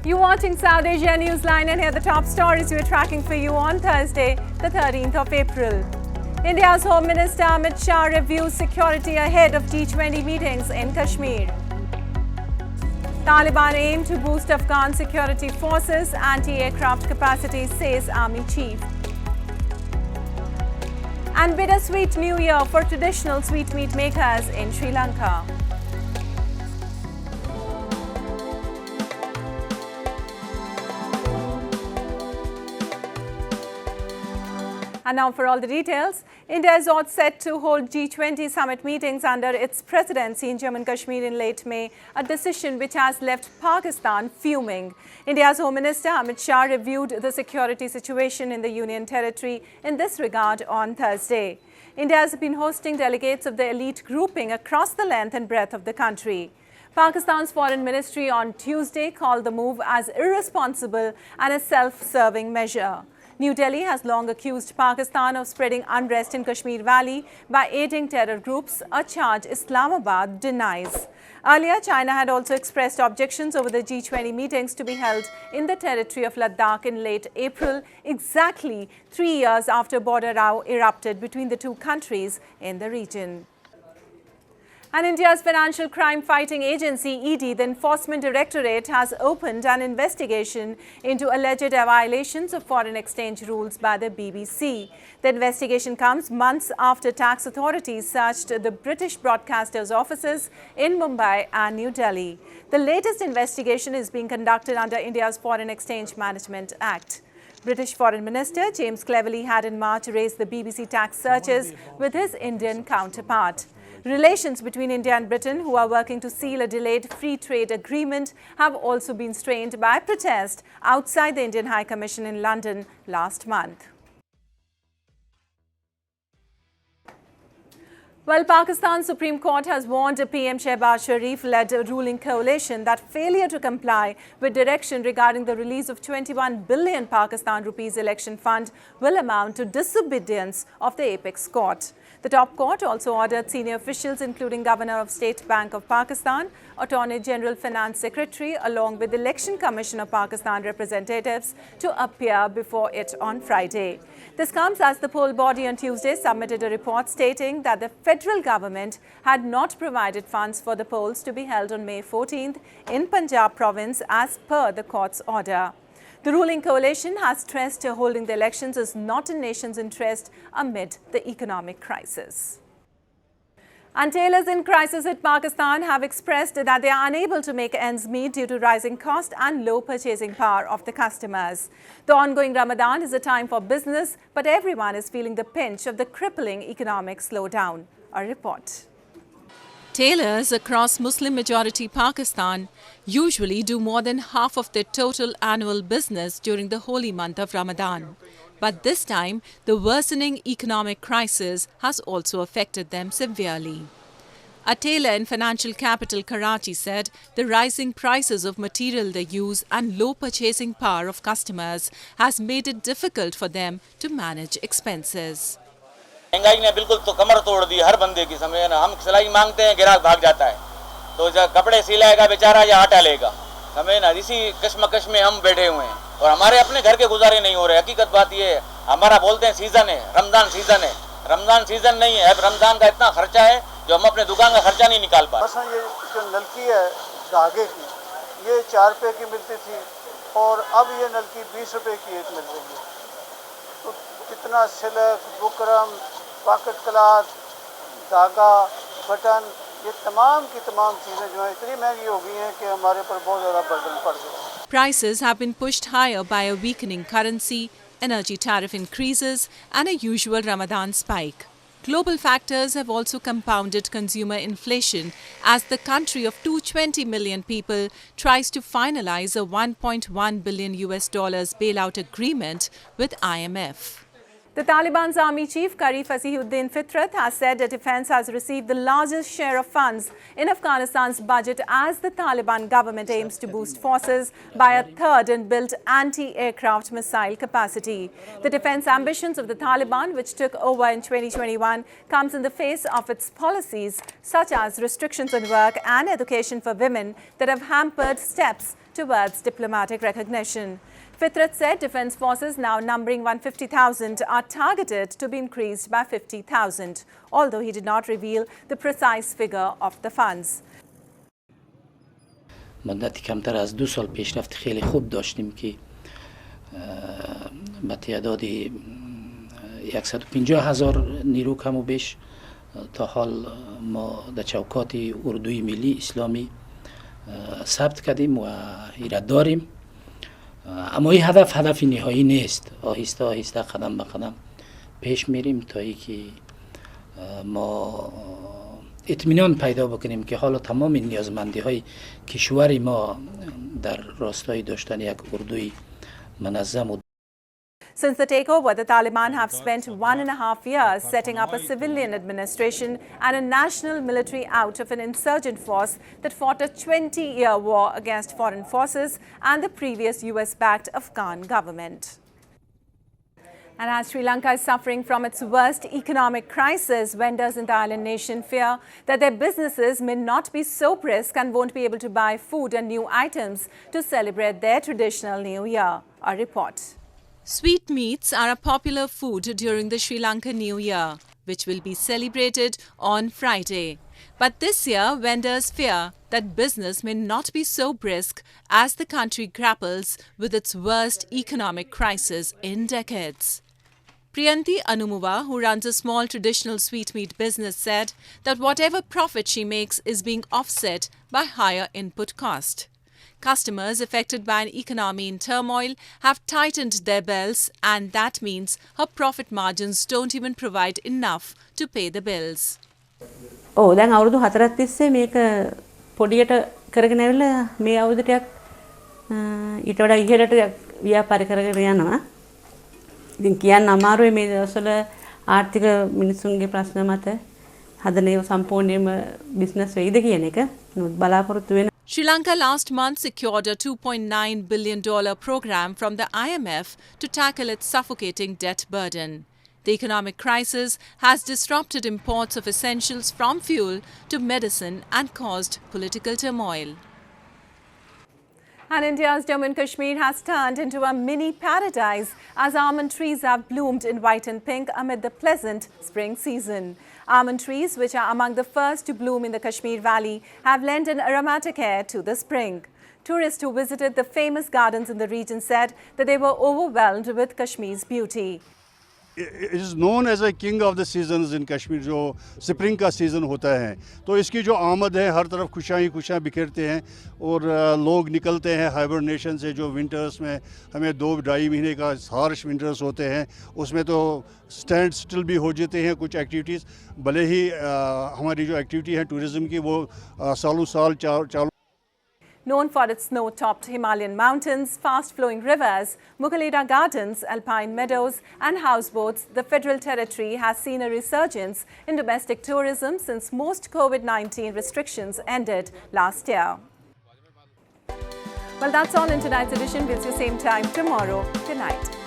You're watching South Asia Newsline, and here are the top stories we're tracking for you on Thursday, the 13th of April. India's Home Minister Amit Shah reviews security ahead of G20 meetings in Kashmir. Taliban aim to boost Afghan security forces, anti-aircraft capacity, says Army Chief. And bittersweet New Year for traditional sweetmeat makers in Sri Lanka. And now for all the details. India is all set to hold G20 summit meetings under its presidency in Jammu and Kashmir in late May, a decision which has left Pakistan fuming. India's Home Minister Amit Shah reviewed the security situation in the Union territory in this regard on Thursday. India has been hosting delegates of the elite grouping across the length and breadth of the country. Pakistan's Foreign Ministry on Tuesday called the move as irresponsible and a self-serving measure. New Delhi has long accused Pakistan of spreading unrest in Kashmir Valley by aiding terror groups, a charge Islamabad denies. Earlier, China had also expressed objections over the G20 meetings to be held in the territory of Ladakh in late April, exactly 3 years after border row erupted between the two countries in the region. And India's financial crime fighting agency, ED, the Enforcement Directorate, has opened an investigation into alleged violations of foreign exchange rules by the BBC. The investigation comes months after tax authorities searched the British broadcaster's offices in Mumbai and New Delhi. The latest investigation is being conducted under India's Foreign Exchange Management Act. British Foreign Minister James Cleverly had in March raised the BBC tax searches with his Indian counterpart. Relations between India and Britain, who are working to seal a delayed free trade agreement, have also been strained by protest outside the Indian High Commission in London last month. Well, Pakistan's Supreme Court has warned PM Shehbaz Sharif-led ruling coalition that failure to comply with direction regarding the release of 21 billion Pakistan rupees election fund will amount to disobedience of the apex court. The top court also ordered senior officials, including Governor of State Bank of Pakistan, Attorney General Finance Secretary, along with Election Commission of Pakistan representatives, to appear before it on Friday. This comes as the poll body on Tuesday submitted a report stating that the federal government had not provided funds for the polls to be held on May 14th in Punjab province as per the court's order. The ruling coalition has stressed holding the elections is not in nation's interest amid the economic crisis. And tailors in crisis in Pakistan have expressed that they are unable to make ends meet due to rising cost and low purchasing power of the customers. The ongoing Ramadan is a time for business, but everyone is feeling the pinch of the crippling economic slowdown. A report. Tailors across Muslim-majority Pakistan usually do more than half of their total annual business during the holy month of Ramadan. But this time, the worsening economic crisis has also affected them severely. A tailor in financial capital Karachi said the rising prices of material they use and low purchasing power of customers has made it difficult for them to manage expenses. महंगाई ने बिल्कुल तो कमर तोड़ दी हर बंदे की समय ना हम सिलाई मांगते हैं ग्राहक भाग जाता है तो जब कपड़े सिलाएगा बेचारा या आटा लेगा समय ना इसी कश्मकश में हम बैठे हुए हैं और हमारे अपने घर के गुजारे नहीं हो रहे हकीकत बात ये है हमारा बोलते हैं सीजन है रमजान सीजन नहीं है अब रमजान का इतना खर्चा है जो हम अपने दुकान का खर्चा नहीं निकाल पा रहे। ये जो नलकी है धागे की ये 4 रुपए की मिलती थी और अब ये नलकी 20 रुपए की एक मिल रही है तो कितना सिल्क बुकरम पॉकेट क्लॉथ धागा बटन ये तमाम की तमाम चीज़ें जो हैं इतनी महंगी हो गई हैं कि हमारे पर बहुत ज़्यादा बर्डन पड़ गया। Prices have been pushed higher by a weakening currency, energy tariff increases and a usual Ramadan spike. Global factors have also compounded consumer inflation as the country of 220 million people tries to finalize a $1.1 billion bailout agreement with IMF. The Taliban's Army Chief Qari Fasihuddin Fitrat has said the defense has received the largest share of funds in Afghanistan's budget as the Taliban government aims to boost forces by a third and build anti-aircraft missile capacity. The defense ambitions of the Taliban, which took over in 2021, comes in the face of its policies such as restrictions on work and education for women that have hampered steps towards diplomatic recognition. Fitrat said defence forces, now numbering 150,000, are targeted to be increased by 50,000, although he did not reveal the precise figure of the funds. مدتی کمتر از 2 سال پیشرفت خیلی خوب داشتیم که به تعدادی 150,000 نیرو کم و بیش تا حال ما در چوکات اردوی ملی اسلامی ثبت کردیم و ایراد داریم. اما این هدف نهایی نیست. آهسته آهسته قدم به قدم پیش میریم تا اینکه ما اطمینان پیدا بکنیم که حالا تمام نیازمندی های کشور ما در راستای داشتن یک اردوی منظم و Since the takeover, the Taliban have spent 1.5 years setting up a civilian administration and a national military out of an insurgent force that fought a 20-year war against foreign forces and the previous US-backed Afghan government. And as Sri Lanka is suffering from its worst economic crisis, vendors in the island nation fear that their businesses may not be so brisk and won't be able to buy food and new items to celebrate their traditional New Year. A report. Sweetmeats are a popular food during the Sri Lanka New Year, which will be celebrated on Friday. But this year, vendors fear that business may not be so brisk as the country grapples with its worst economic crisis in decades. Priyanti Anumuva, who runs a small traditional sweetmeat business, said that whatever profit she makes is being offset by higher input cost. Customers affected by an economy in turmoil have tightened their belts, and that means her profit margins don't even provide enough to pay the bills. ඔව් දැන් අවුරුදු 4ක් තිස්සේ මේක පොඩියට කරගෙන ඇවිල්ලා මේ අවුරුදු ටිකක් ඊට වඩා ඉහළට ව්‍යාපාර කරගෙන යනවා. ඉතින් කියන්න අමාරුයි මේ දවස්වල ආර්ථික මිනිසුන්ගේ ප්‍රශ්න මත හදන ඒවා සම්පූර්ණයෙන්ම බිස්නස් වෙයිද කියන එක බලාපොරොත්තු වෙන. Sri Lanka last month secured a $2.9 billion program from the IMF to tackle its suffocating debt burden. The economic crisis has disrupted imports of essentials from fuel to medicine and caused political turmoil. And India's Jammu and Kashmir has turned into a mini paradise as almond trees have bloomed in white and pink amid the pleasant spring season. Almond trees, which are among the first to bloom in the Kashmir Valley, have lent an aromatic air to the spring. Tourists who visited the famous gardens in the region said that they were overwhelmed with Kashmir's beauty. It is known as a king of the seasons in Kashmir, जो spring का season होता है, तो इसकी जो आमद है हर तरफ खुशियाँ बिखेरते हैं और लोग निकलते हैं हाइबरनेशन से। जो विंटर्स में हमें 2-2.5 महीने का हार्श विंटर्स होते हैं, उसमें तो स्टैंड स्टिल भी हो जाते हैं कुछ एक्टिविटीज़। भले ही हमारी जो एक्टिविटी है टूरिज़म की वो सालों साल चालू। Known for its snow-topped Himalayan mountains, fast-flowing rivers, Mukhaleda gardens, alpine meadows and houseboats, the Federal Territory has seen a resurgence in domestic tourism since most COVID-19 restrictions ended last year. Well, that's all in tonight's edition. We'll see you same time tomorrow. Good night.